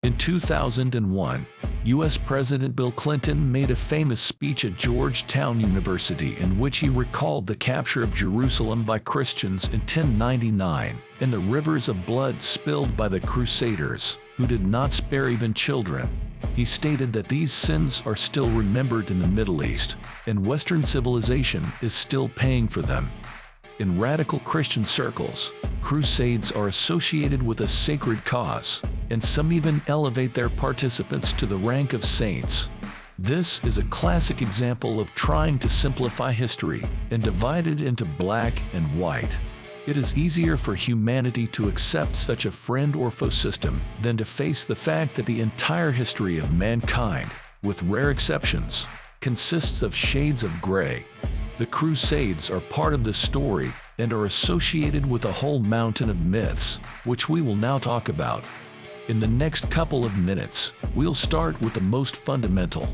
In 2001, U.S. President Bill Clinton made a famous speech at Georgetown University in which he recalled the capture of Jerusalem by Christians in 1099 and the rivers of blood spilled by the Crusaders, who did not spare even children. He stated that these sins are still remembered in the Middle East, and Western civilization is still paying for them. In radical Christian circles, crusades are associated with a sacred cause, and some even elevate their participants to the rank of saints. This is a classic example of trying to simplify history and divide it into black and white. It is easier for humanity to accept such a friend or foe system than to face the fact that the entire history of mankind, with rare exceptions, consists of shades of gray. The Crusades are part of the story and are associated with a whole mountain of myths, which we will now talk about. In the next couple of minutes, we'll start with the most fundamental.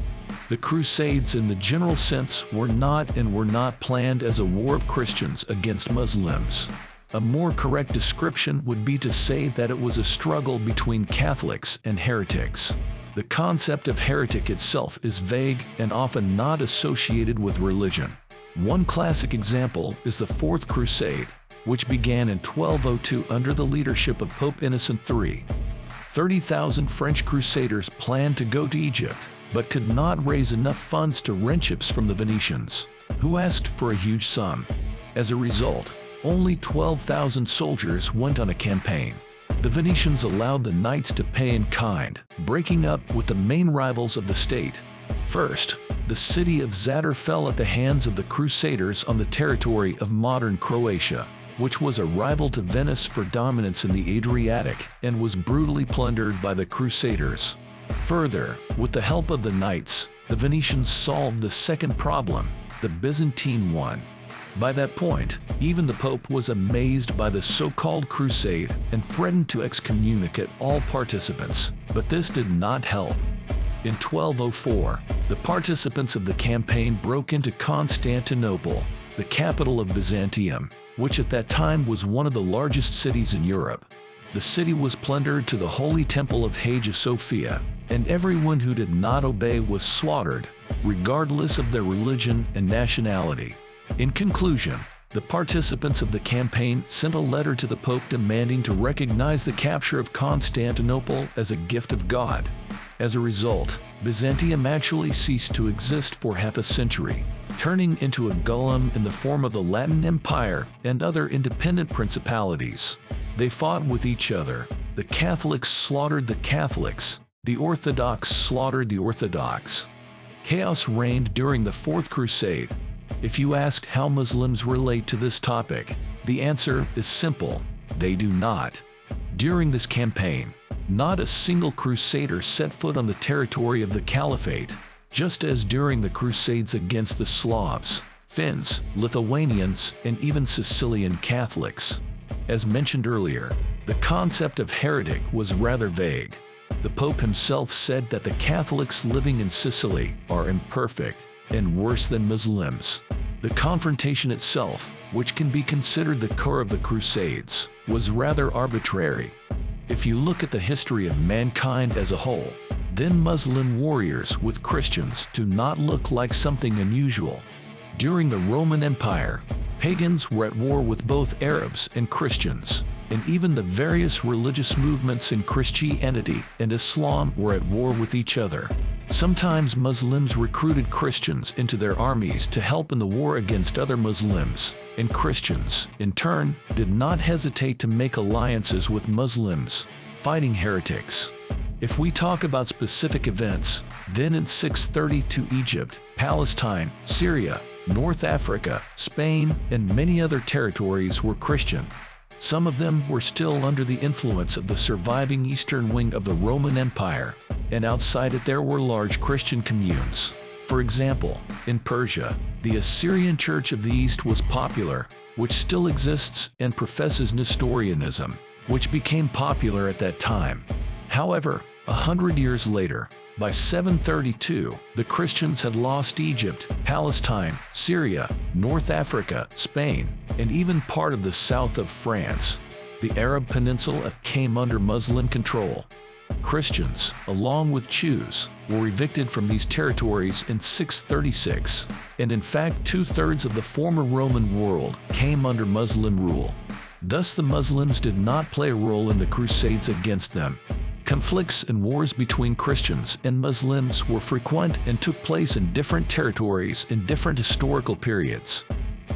The Crusades in the general sense were not planned as a war of Christians against Muslims. A more correct description would be to say that it was a struggle between Catholics and heretics. The concept of heretic itself is vague and often not associated with religion. One classic example is the Fourth Crusade, which began in 1202 under the leadership of Pope Innocent III. 30,000 French crusaders planned to go to Egypt, but could not raise enough funds to rent ships from the Venetians, who asked for a huge sum. As a result, only 12,000 soldiers went on a campaign. The Venetians allowed the knights to pay in kind, breaking up with the main rivals of the state. First, the city of Zadar fell at the hands of the Crusaders on the territory of modern Croatia, which was a rival to Venice for dominance in the Adriatic and was brutally plundered by the Crusaders. Further, with the help of the knights, the Venetians solved the second problem, the Byzantine one. By that point, even the Pope was amazed by the so-called crusade and threatened to excommunicate all participants, but this did not help. In 1204, the participants of the campaign broke into Constantinople, the capital of Byzantium, which at that time was one of the largest cities in Europe. The city was plundered to the Holy Temple of Hagia Sophia, and everyone who did not obey was slaughtered, regardless of their religion and nationality. In conclusion, the participants of the campaign sent a letter to the Pope demanding to recognize the capture of Constantinople as a gift of God. As a result, Byzantium actually ceased to exist for half a century, turning into a golem in the form of the Latin Empire and other independent principalities. They fought with each other. The Catholics slaughtered the Catholics. The Orthodox slaughtered the Orthodox. Chaos reigned during the Fourth Crusade. If you ask how Muslims relate to this topic, the answer is simple: they do not. During this campaign, not a single crusader set foot on the territory of the Caliphate, just as during the Crusades against the Slavs, Finns, Lithuanians, and even Sicilian Catholics. As mentioned earlier, the concept of heretic was rather vague. The Pope himself said that the Catholics living in Sicily are imperfect and worse than Muslims. The confrontation itself, which can be considered the core of the Crusades, was rather arbitrary. If you look at the history of mankind as a whole, then Muslim warriors with Christians do not look like something unusual. During the Roman Empire, pagans were at war with both Arabs and Christians, and even the various religious movements in Christianity and Islam were at war with each other. Sometimes Muslims recruited Christians into their armies to help in the war against other Muslims, and Christians, in turn, did not hesitate to make alliances with Muslims, fighting heretics. If we talk about specific events, then in 632 Egypt, Palestine, Syria, North Africa, Spain, and many other territories were Christian. Some of them were still under the influence of the surviving eastern wing of the Roman Empire, and outside it there were large Christian communes. For example, in Persia, the Assyrian Church of the East was popular, which still exists and professes Nestorianism, which became popular at that time. However, 100 years later, by 732, the Christians had lost Egypt, Palestine, Syria, North Africa, Spain, and even part of the south of France. The Arab Peninsula came under Muslim control. Christians, along with Jews, were evicted from these territories in 636, and in fact 2/3 of the former Roman world came under Muslim rule. Thus the Muslims did not play a role in the Crusades against them. Conflicts and wars between Christians and Muslims were frequent and took place in different territories in different historical periods.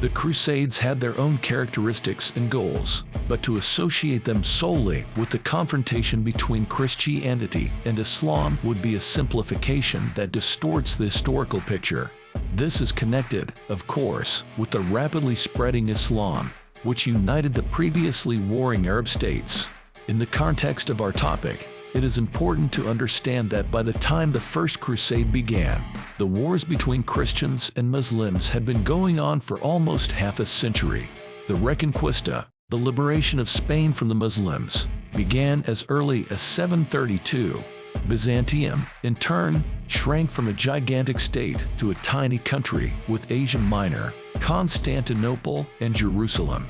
The Crusades had their own characteristics and goals, but to associate them solely with the confrontation between Christianity and Islam would be a simplification that distorts the historical picture. This is connected, of course, with the rapidly spreading Islam, which united the previously warring Arab states. In the context of our topic, it is important to understand that by the time the First Crusade began, the wars between Christians and Muslims had been going on for almost half a century. The Reconquista, the liberation of Spain from the Muslims, began as early as 732. Byzantium, in turn, shrank from a gigantic state to a tiny country with Asia Minor, Constantinople, and Jerusalem.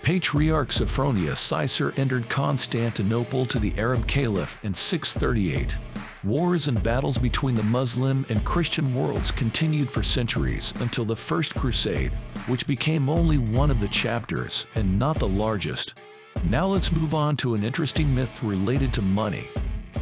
Patriarch Sophronius Caesar entered Constantinople to the Arab Caliph in 638. Wars and battles between the Muslim and Christian worlds continued for centuries until the First Crusade, which became only one of the chapters and not the largest. Now let's move on to an interesting myth related to money.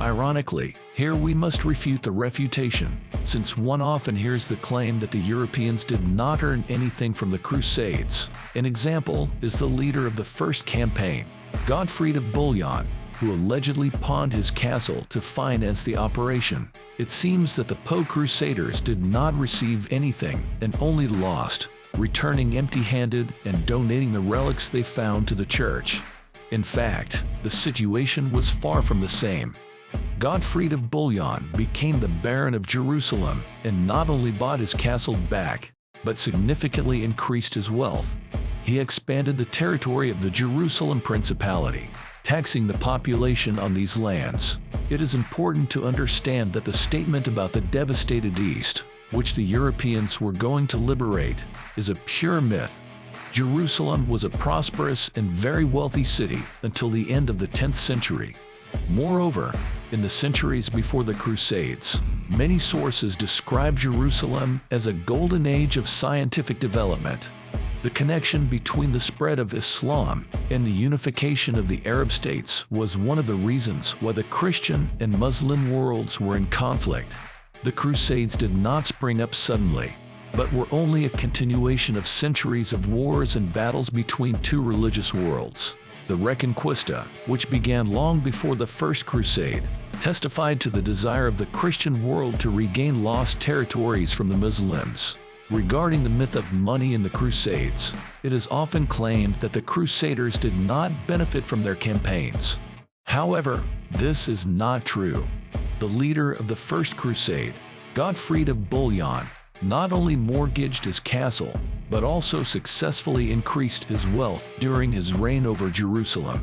Ironically, here we must refute the refutation, since one often hears the claim that the Europeans did not earn anything from the Crusades. An example is the leader of the first campaign, Godfrey of Bouillon, who allegedly pawned his castle to finance the operation. It seems that the Po Crusaders did not receive anything and only lost, returning empty-handed and donating the relics they found to the church. In fact, the situation was far from the same. Godfrey of Bouillon became the Baron of Jerusalem and not only bought his castle back, but significantly increased his wealth. He expanded the territory of the Jerusalem Principality, taxing the population on these lands. It is important to understand that the statement about the devastated East, which the Europeans were going to liberate, is a pure myth. Jerusalem was a prosperous and very wealthy city until the end of the 10th century. Moreover, in the centuries before the Crusades, many sources describe Jerusalem as a golden age of scientific development. The connection between the spread of Islam and the unification of the Arab states was one of the reasons why the Christian and Muslim worlds were in conflict. The Crusades did not spring up suddenly, but were only a continuation of centuries of wars and battles between two religious worlds. The Reconquista, which began long before the First Crusade, testified to the desire of the Christian world to regain lost territories from the Muslims. Regarding the myth of money in the Crusades, it is often claimed that the Crusaders did not benefit from their campaigns. However, this is not true. The leader of the First Crusade, Godfrey of Bouillon, not only mortgaged his castle, but also successfully increased his wealth during his reign over Jerusalem.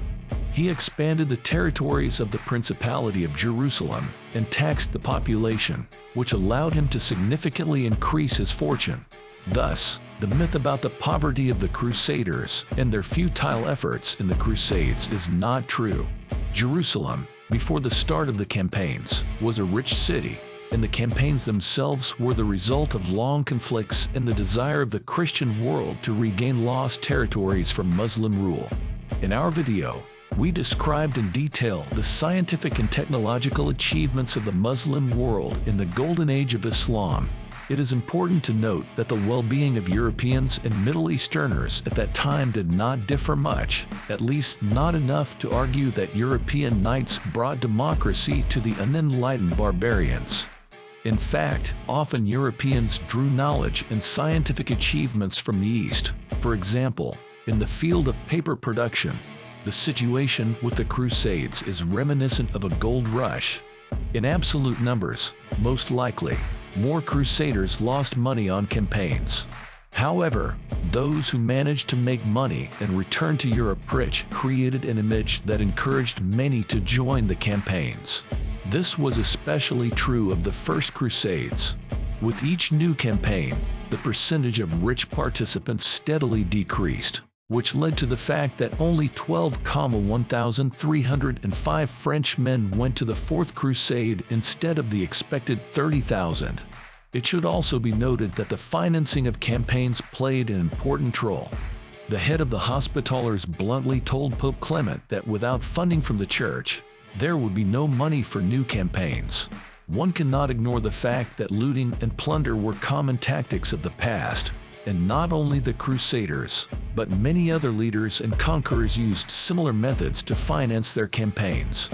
He expanded the territories of the Principality of Jerusalem and taxed the population, which allowed him to significantly increase his fortune. Thus, the myth about the poverty of the Crusaders and their futile efforts in the Crusades is not true. Jerusalem, before the start of the campaigns, was a rich city, and the campaigns themselves were the result of long conflicts and the desire of the Christian world to regain lost territories from Muslim rule. In our video, we described in detail the scientific and technological achievements of the Muslim world in the Golden Age of Islam. It is important to note that the well-being of Europeans and Middle Easterners at that time did not differ much, at least not enough to argue that European knights brought democracy to the unenlightened barbarians. In fact, often Europeans drew knowledge and scientific achievements from the East. For example, in the field of paper production, the situation with the Crusades is reminiscent of a gold rush. In absolute numbers, most likely, more Crusaders lost money on campaigns. However, those who managed to make money and return to Europe rich created an image that encouraged many to join the campaigns. This was especially true of the First Crusades. With each new campaign, the percentage of rich participants steadily decreased. which led to the fact that only 12,1,305 French men went to the Fourth Crusade instead of the expected 30,000. It should also be noted that the financing of campaigns played an important role. The head of the Hospitallers bluntly told Pope Clement that without funding from the Church, there would be no money for new campaigns. One cannot ignore the fact that looting and plunder were common tactics of the past, and not only the Crusaders, but many other leaders and conquerors used similar methods to finance their campaigns.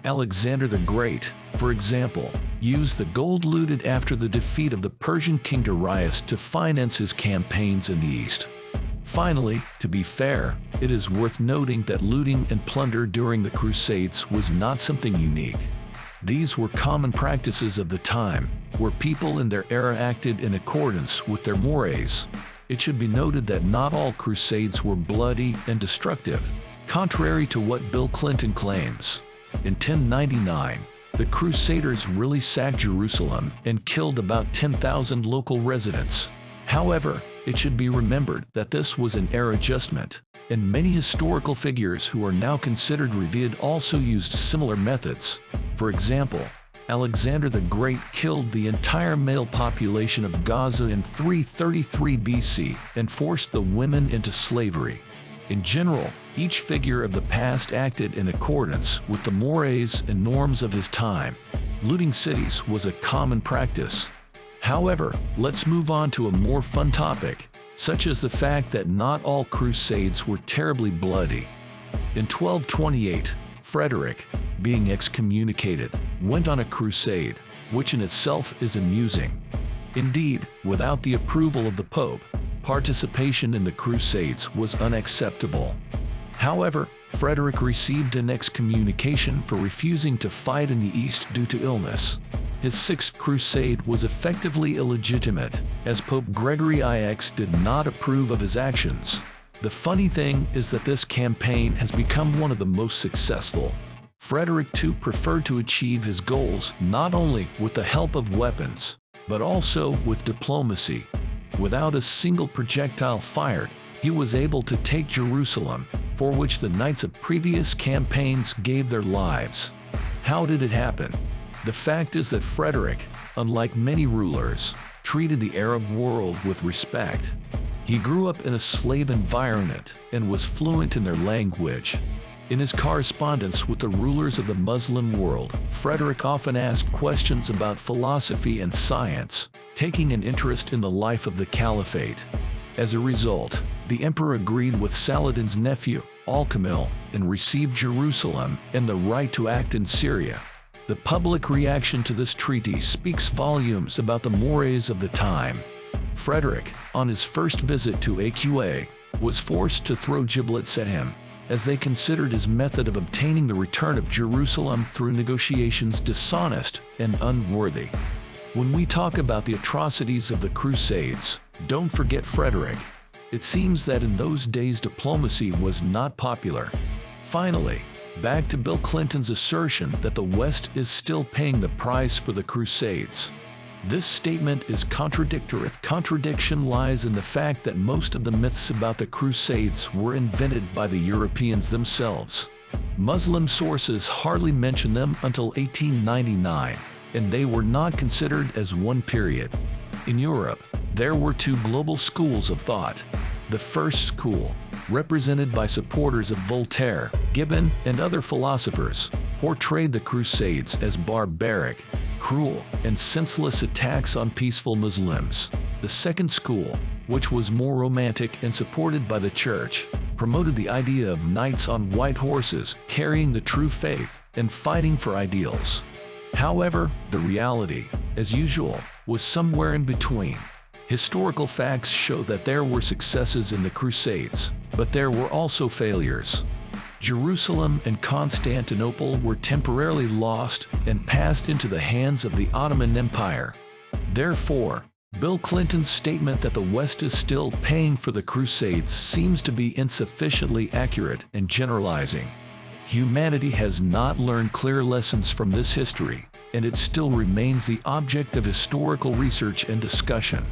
Alexander the Great, for example, used the gold looted after the defeat of the Persian king Darius to finance his campaigns in the East. Finally, to be fair, it is worth noting that looting and plunder during the Crusades was not something unique. These were common practices of the time, where people in their era acted in accordance with their mores. It should be noted that not all crusades were bloody and destructive, contrary to what Bill Clinton claims. In 1099, the Crusaders really sacked Jerusalem and killed about 10,000 local residents. However, it should be remembered that this was an era adjustment, and many historical figures who are now considered revered also used similar methods. For example, Alexander the Great killed the entire male population of Gaza in 333 BC and forced the women into slavery. In general, each figure of the past acted in accordance with the mores and norms of his time. Looting cities was a common practice. However, let's move on to a more fun topic, such as the fact that not all crusades were terribly bloody. In 1228, Frederick, being excommunicated, went on a crusade, which in itself is amusing. Indeed, without the approval of the Pope, participation in the Crusades was unacceptable. However, Frederick received an excommunication for refusing to fight in the East due to illness. His Sixth Crusade was effectively illegitimate, as Pope Gregory IX did not approve of his actions. The funny thing is that this campaign has become one of the most successful. Frederick II preferred to achieve his goals not only with the help of weapons, but also with diplomacy. Without a single projectile fired, he was able to take Jerusalem, for which the knights of previous campaigns gave their lives. How did it happen? The fact is that Frederick, unlike many rulers, treated the Arab world with respect. He grew up in a slave environment and was fluent in their language. In his correspondence with the rulers of the Muslim world, Frederick often asked questions about philosophy and science, taking an interest in the life of the caliphate. As a result, the emperor agreed with Saladin's nephew, Al-Kamil, and received Jerusalem and the right to act in Syria. The public reaction to this treaty speaks volumes about the mores of the time. Frederick, on his first visit to AQA, was forced to throw giblets at him, as they considered his method of obtaining the return of Jerusalem through negotiations dishonest and unworthy. When we talk about the atrocities of the Crusades, don't forget Frederick. It seems that in those days diplomacy was not popular. Finally, back to Bill Clinton's assertion that the West is still paying the price for the Crusades. This statement is contradictory. Contradiction lies in the fact that most of the myths about the Crusades were invented by the Europeans themselves. Muslim sources hardly mention them until 1899, and they were not considered as one period. In Europe, there were two global schools of thought. The first school, represented by supporters of Voltaire, Gibbon, and other philosophers, portrayed the Crusades as barbaric, cruel, and senseless attacks on peaceful Muslims. The second school, which was more romantic and supported by the Church, promoted the idea of knights on white horses carrying the true faith and fighting for ideals. However, the reality, as usual, was somewhere in between. Historical facts show that there were successes in the Crusades, but there were also failures. Jerusalem and Constantinople were temporarily lost and passed into the hands of the Ottoman Empire. Therefore, Bill Clinton's statement that the West is still paying for the Crusades seems to be insufficiently accurate and generalizing. Humanity has not learned clear lessons from this history, and it still remains the object of historical research and discussion.